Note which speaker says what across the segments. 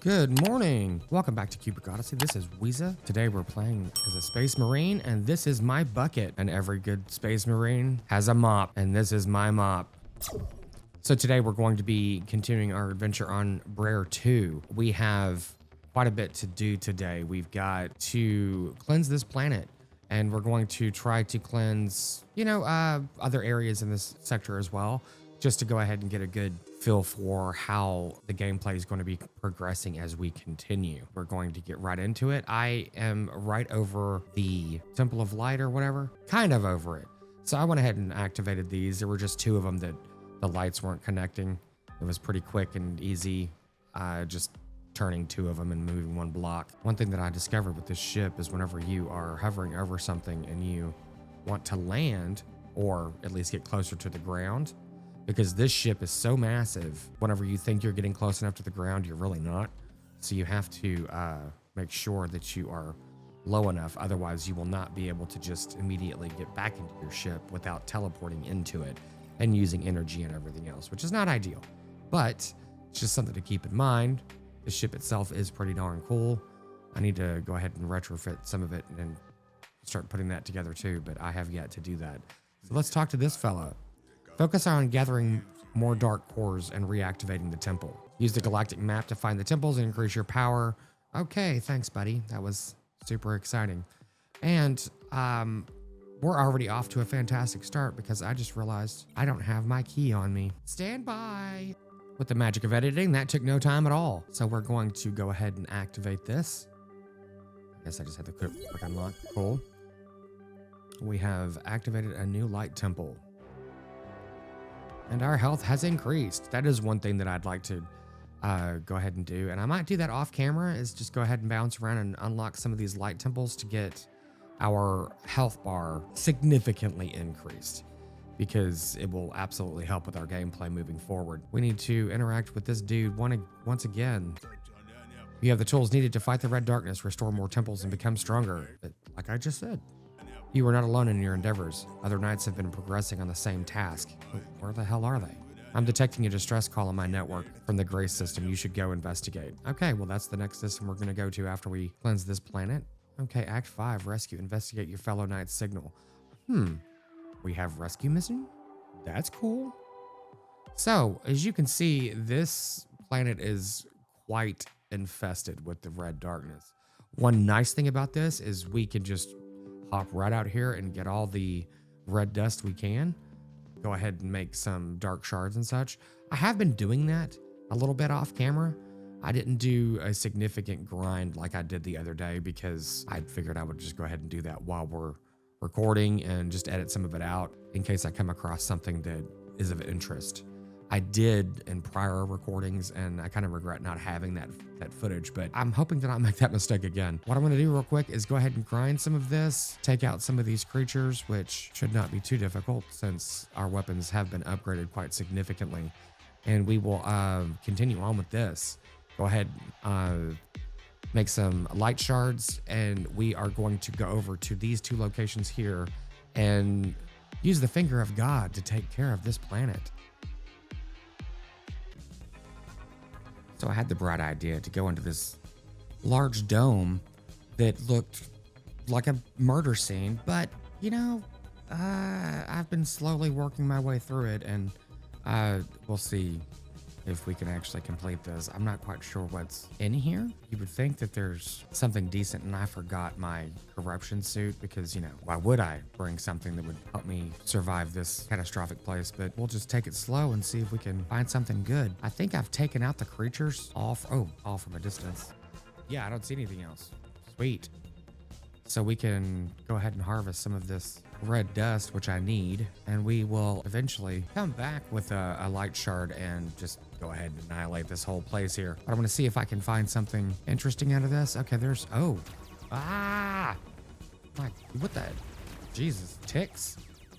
Speaker 1: Good morning. Welcome back to Cubic Odyssey. This is Weeza. Today we're playing as a Space Marine, and this is my bucket. And every good Space Marine has a mop, and this is my mop. So today we're going to be continuing our adventure on Brer 2. We have quite a bit to do today. We've got to cleanse this planet, and we're going to try to cleanse, other areas in this sector as well, just to go ahead and get a good feel for how the gameplay is going to be progressing as we continue. We're going to get right into it. I am right over the Temple of Light or whatever, kind of over it. So I went ahead and activated these. There were just two of them that the lights weren't connecting. It was pretty quick and easy, just turning two of them and moving one block. One thing that I discovered with this ship is whenever you are hovering over something and you want to land, or at least get closer to the ground, because this ship is so massive, whenever you think you're getting close enough to the ground, you're really not. So you have to make sure that you are low enough. Otherwise, you will not be able to just immediately get back into your ship without teleporting into it and using energy and everything else, which is not ideal. But it's just something to keep in mind. The ship itself is pretty darn cool. I need to go ahead and retrofit some of it and then start putting that together too, but I have yet to do that. So let's talk to this fella. Focus on gathering more dark cores and reactivating the temple. Use the galactic map to find the temples and increase your power. Okay, thanks, buddy. That was super exciting. And we're already off to a fantastic start because I just realized I don't have my key on me. Stand by. With the magic of editing, that took no time at all. So we're going to go ahead and activate this. I guess I just had to quick unlock. Cool. We have activated a new light temple. And our health has increased. That is one thing that I'd like to go ahead and do. And I might do that off camera, is just go ahead and bounce around and unlock some of these light temples to get our health bar significantly increased, because it will absolutely help with our gameplay moving forward. We need to interact with this dude once again. You have the tools needed to fight the red darkness, restore more temples, and become stronger. But like I just said, you are not alone in your endeavors. Other knights have been progressing on the same task. But where the hell are they? I'm detecting a distress call on my network from the Grace system. You should go investigate. Okay, well, that's the next system we're going to go to after we cleanse this planet. Okay, Act 5, rescue. Investigate your fellow knight's signal. We have rescue mission? That's cool. So, as you can see, this planet is quite infested with the red darkness. One nice thing about this is we can just hop right out here and get all the red dust we can. Go ahead and make some dark shards and such. I have been doing that a little bit off camera. I didn't do a significant grind like I did the other day because I figured I would just go ahead and do that while we're recording and just edit some of it out in case I come across something that is of interest. I did in prior recordings, and I kind of regret not having that footage, but I'm hoping to not make that mistake again. What I'm going to do real quick is go ahead and grind some of this, take out some of these creatures, which should not be too difficult since our weapons have been upgraded quite significantly. And we will continue on with this. Go ahead, make some light shards, and we are going to go over to these two locations here and use the finger of God to take care of this planet. So I had the bright idea to go into this large dome that looked like a murder scene, but I've been slowly working my way through it, and we'll see if we can actually complete this. I'm not quite sure what's in here. You would think that there's something decent, and I forgot my corruption suit because, why would I bring something that would help me survive this catastrophic place? But we'll just take it slow and see if we can find something good. I think I've taken out the creatures all from a distance. Yeah, I don't see anything else. Sweet. So we can go ahead and harvest some of this red dust, which I need, and we will eventually come back with a light shard and just go ahead and annihilate this whole place here. But I'm going to see if I can find something interesting out of this. Okay, what the, Jesus, ticks?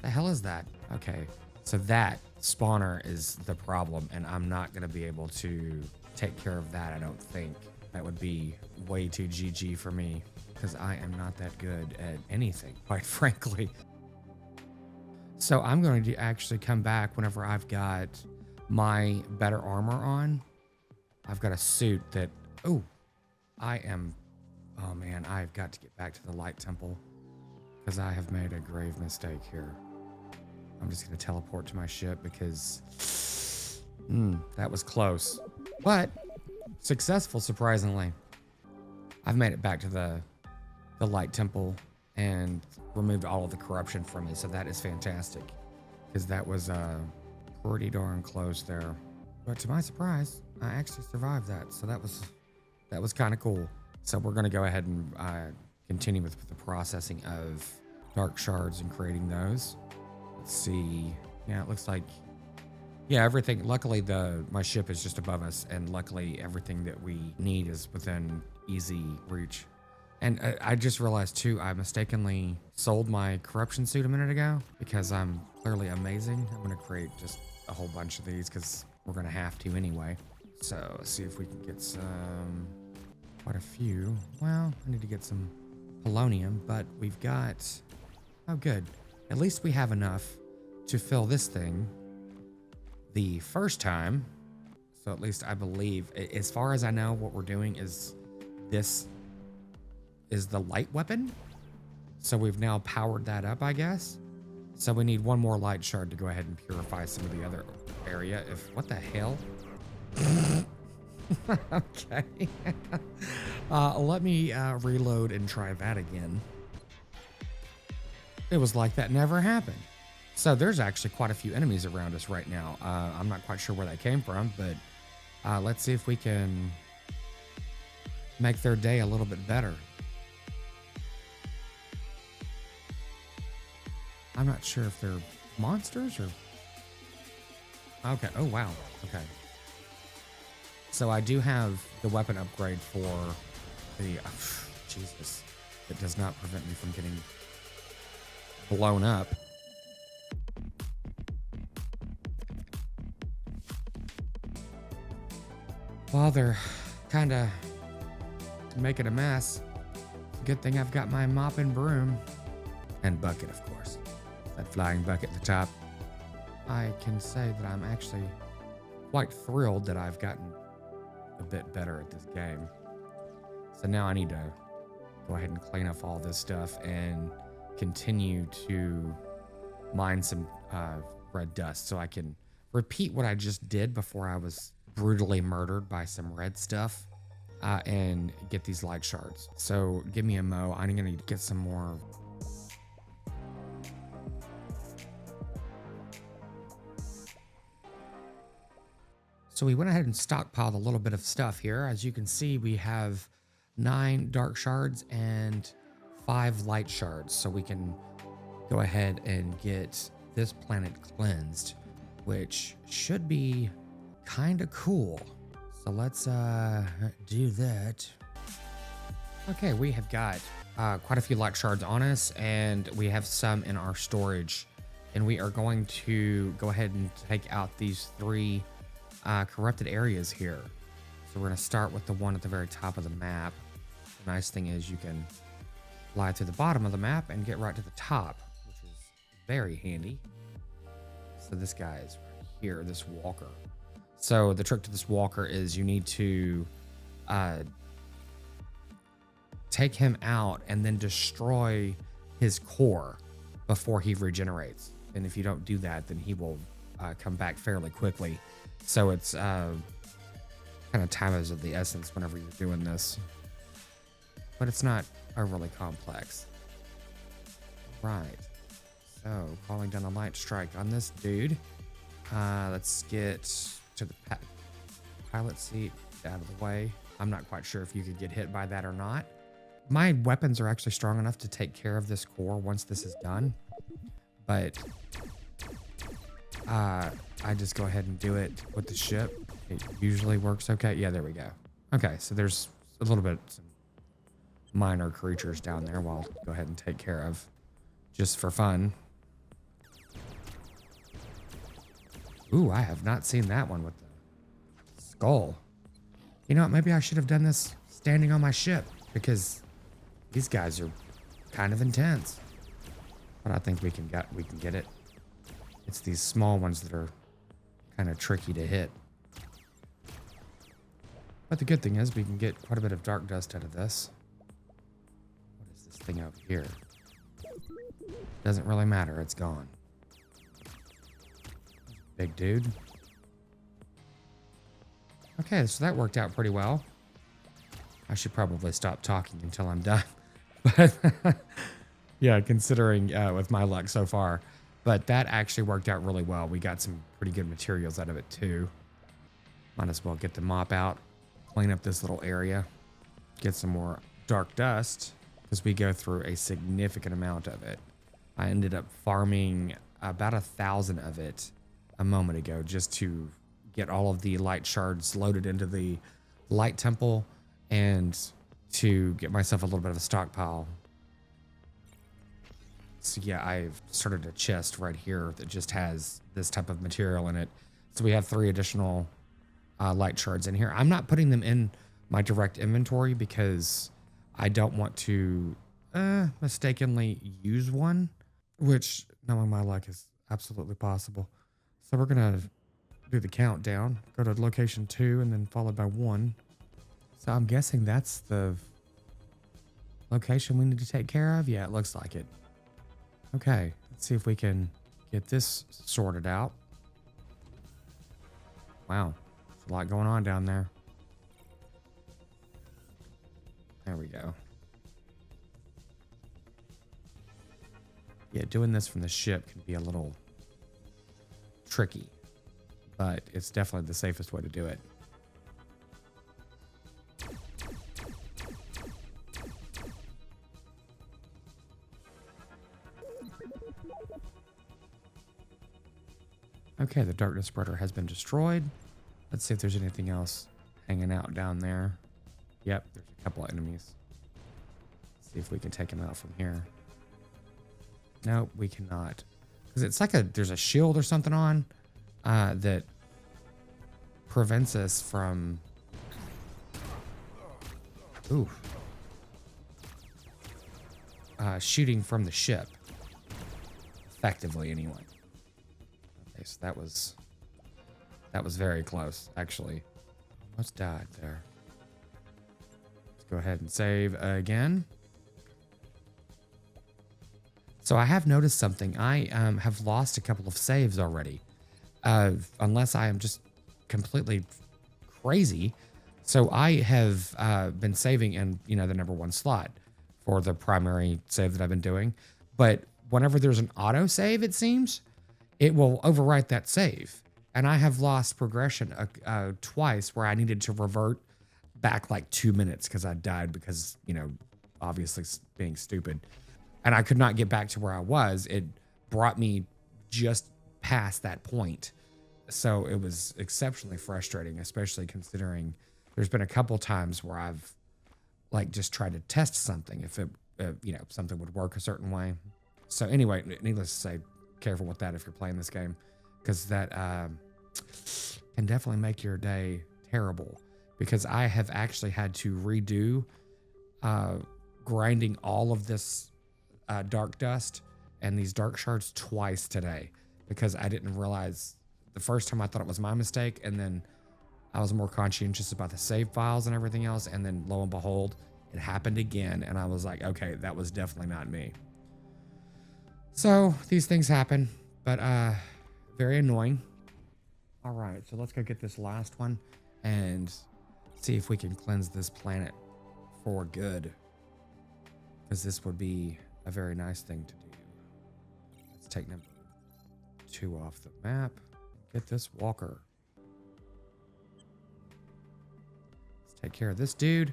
Speaker 1: The hell is that? Okay, so that spawner is the problem, and I'm not going to be able to take care of that, I don't think. That would be way too GG for me, because I am not that good at anything, quite frankly. So I'm going to actually come back whenever I've got my better armor on. I've got a suit that Oh, I am. Oh man, I've got to get back to the light temple because I have made a grave mistake here. I'm just going to teleport to my ship because that was close, but successful, surprisingly. I've made it back to the light temple and removed all of the corruption from it, so that is fantastic because that was pretty darn close there. But to my surprise, I actually survived that, so that was kind of cool. So we're going to go ahead and continue with the processing of dark shards and creating those. Let's see. Yeah, it looks like, yeah, everything. Luckily, my ship is just above us, and luckily everything that we need is within easy reach. And I just realized too, I mistakenly sold my corruption suit a minute ago because I'm clearly amazing. I'm going to create just a whole bunch of these because we're going to have to anyway. So let's see if we can get some, quite a few. Well, I need to get some polonium, but we've got, oh good. At least we have enough to fill this thing the first time. So at least I believe, as far as I know, what we're doing is this is the light weapon. So we've now powered that up, I guess. So we need one more light shard to go ahead and purify some of the other area. What the hell? Okay. Let me reload and try that again. It was like that never happened. So there's actually quite a few enemies around us right now. I'm not quite sure where they came from, but let's see if we can make their day a little bit better. I'm not sure if they're monsters or... Okay. Oh, wow. Okay. So I do have the weapon upgrade for the... Jesus. It does not prevent me from getting blown up. Well, they're kind of making a mess. Good thing I've got my mop and broom. And bucket, of course. That flying bucket at the top. I can say that I'm actually quite thrilled that I've gotten a bit better at this game. So now I need to go ahead and clean up all this stuff and continue to mine some red dust so I can repeat what I just did before I was brutally murdered by some red stuff and get these light shards. So give me a mo. I'm gonna need to get some more. So we went ahead and stockpiled a little bit of stuff here. As you can see, we have 9 dark shards and 5 light shards. So we can go ahead and get this planet cleansed, which should be kind of cool. So let's do that. Okay, we have got quite a few light shards on us, and we have some in our storage. And we are going to go ahead and take out these 3 corrupted areas here. So we're going to start with the one at the very top of the map. The nice thing is you can fly to the bottom of the map and get right to the top, which is very handy. So this guy is right here, this walker. So the trick to this walker is you need to take him out and then destroy his core before he regenerates. And if you don't do that, then he will come back fairly quickly. So it's kind of time is of the essence whenever you're doing this. But it's not overly complex. Right. So calling down a light strike on this dude. Let's get to the pilot seat out of the way. I'm not quite sure if you could get hit by that or not. My weapons are actually strong enough to take care of this core once this is done. But I just go ahead and do it with the ship. It usually works okay. Yeah, there we go. Okay, so there's a little bit some minor creatures down there I'll go ahead and take care of just for fun. Ooh, I have not seen that one with the skull. You know what? Maybe I should have done this standing on my ship because these guys are kind of intense. But I think we can get it. It's these small ones that are kind of tricky to hit. But the good thing is we can get quite a bit of dark dust out of this. What is this thing over here? Doesn't really matter. It's gone. Big dude. Okay, so that worked out pretty well. I should probably stop talking until I'm done. But yeah, considering with my luck so far. But that actually worked out really well. We got some pretty good materials out of it too. Might as well get the mop out, clean up this little area, get some more dark dust because we go through a significant amount of it. I ended up farming about 1,000 of it a moment ago just to get all of the light shards loaded into the light temple and to get myself a little bit of a stockpile. So yeah, I've started a chest right here that just has this type of material in it. So we have 3 additional light shards in here. I'm not putting them in my direct inventory because I don't want to mistakenly use one, which knowing my luck is absolutely possible. So we're gonna do the countdown, go to location 2 and then followed by 1. So I'm guessing that's the location we need to take care of. Yeah, it looks like it. Okay, let's see if we can get this sorted out. Wow, there's a lot going on down there. There we go. Yeah, doing this from the ship can be a little tricky, but it's definitely the safest way to do it. Okay, the darkness spreader has been destroyed. Let's see if there's anything else hanging out down there. Yep, there's a couple of enemies. Let's see if we can take them out from here. Nope, we cannot. Because it's like there's a shield or something on that prevents us from... Ooh. Shooting from the ship. Effectively, anyway. Okay, so that was very close, actually. Almost died there. Let's go ahead and save again. So I have noticed something. I have lost a couple of saves already. Unless I am just completely crazy. So I have been saving in, the number 1 slot for the primary save that I've been doing. But whenever there's an auto save, it seems, it will overwrite that save. And I have lost progression twice where I needed to revert back like 2 minutes because I died because, obviously being stupid. And I could not get back to where I was. It brought me just past that point. So it was exceptionally frustrating, especially considering there's been a couple times where I've just tried to test something if it, something would work a certain way. So anyway, needless to say, careful with that if you're playing this game, because that can definitely make your day terrible. Because I have actually had to redo grinding all of this dark dust and these dark shards twice today, because I didn't realize the first time I thought it was my mistake, and then I was more conscientious about the save files and everything else, and then lo and behold, it happened again, and I was like, okay, that was definitely not me. So these things happen, but very annoying. All right, so let's go get this last one and see if we can cleanse this planet for good, because this would be a very nice thing to do. Let's take number 2 off the map. Get this walker. Let's take care of this dude.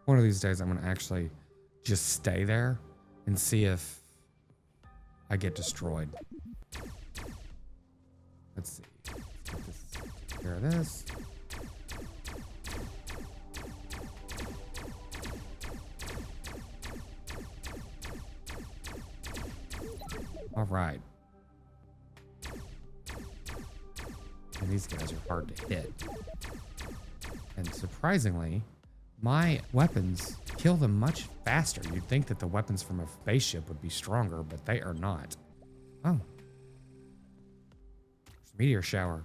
Speaker 1: One of these days I'm going to actually just stay there and see if I get destroyed. Let's see. Take care of this. All right. And these guys are hard to hit. And surprisingly, my weapons kill them much faster. You'd think that the weapons from a spaceship would be stronger, but they are not. Oh. Meteor shower.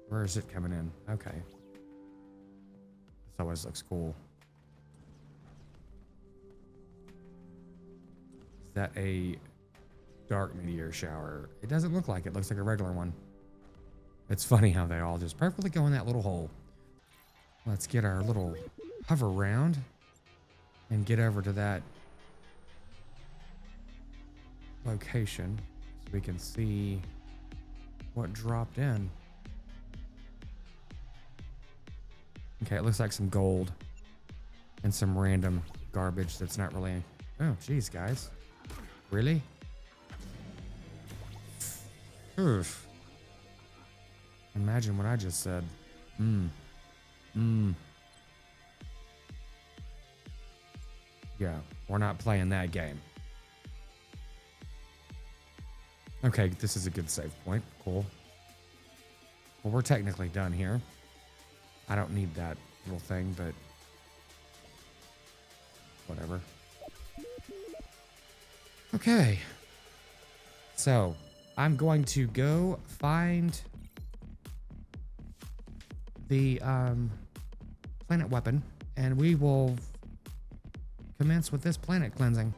Speaker 1: Where is it coming in? Okay. This always looks cool. Is that a dark meteor shower? It doesn't look like it. It looks like a regular one. It's funny how they all just perfectly go in that little hole. Let's get our little hover round and get over to that location so we can see what dropped in. Okay, it looks like some gold and some random garbage that's not really... Oh, geez, guys. Really? Oof. Imagine what I just said. Yeah, we're not playing that game. Okay, this is a good save point. Cool. Well, we're technically done here. I don't need that little thing, but whatever. Okay. So, I'm going to go find the planet weapon, and we will commence with this planet cleansing.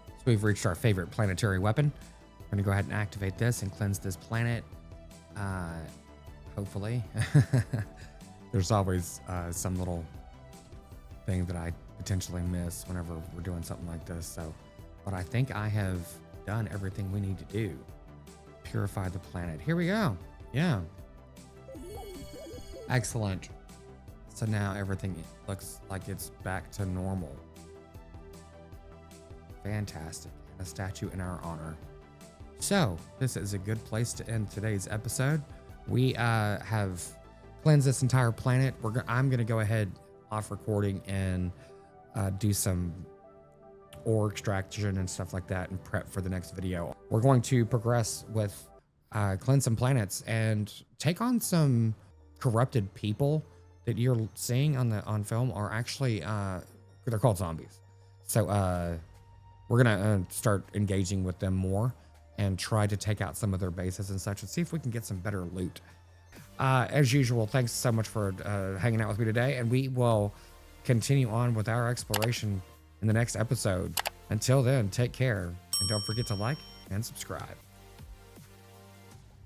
Speaker 1: So we've reached our favorite planetary weapon. We're gonna go ahead and activate this and cleanse this planet. Hopefully. There's always some little thing that I potentially miss whenever we're doing something like this. So, but I think I have done everything we need to do. Purify the planet. Here we go. Yeah. Excellent. So now everything looks like it's back to normal. Fantastic. A statue in our honor. So this is a good place to end today's episode. We have cleansed this entire planet. I'm going to go ahead off recording and do some ore extraction and stuff like that and prep for the next video. We're going to progress with cleanse some planets and take on some corrupted people that you're seeing on film are actually they're called zombies. So we're gonna start engaging with them more and try to take out some of their bases and such and see if we can get some better loot. As usual, thanks so much for hanging out with me today, and we will continue on with our exploration in the next episode. Until then, take care, and don't forget to like and subscribe.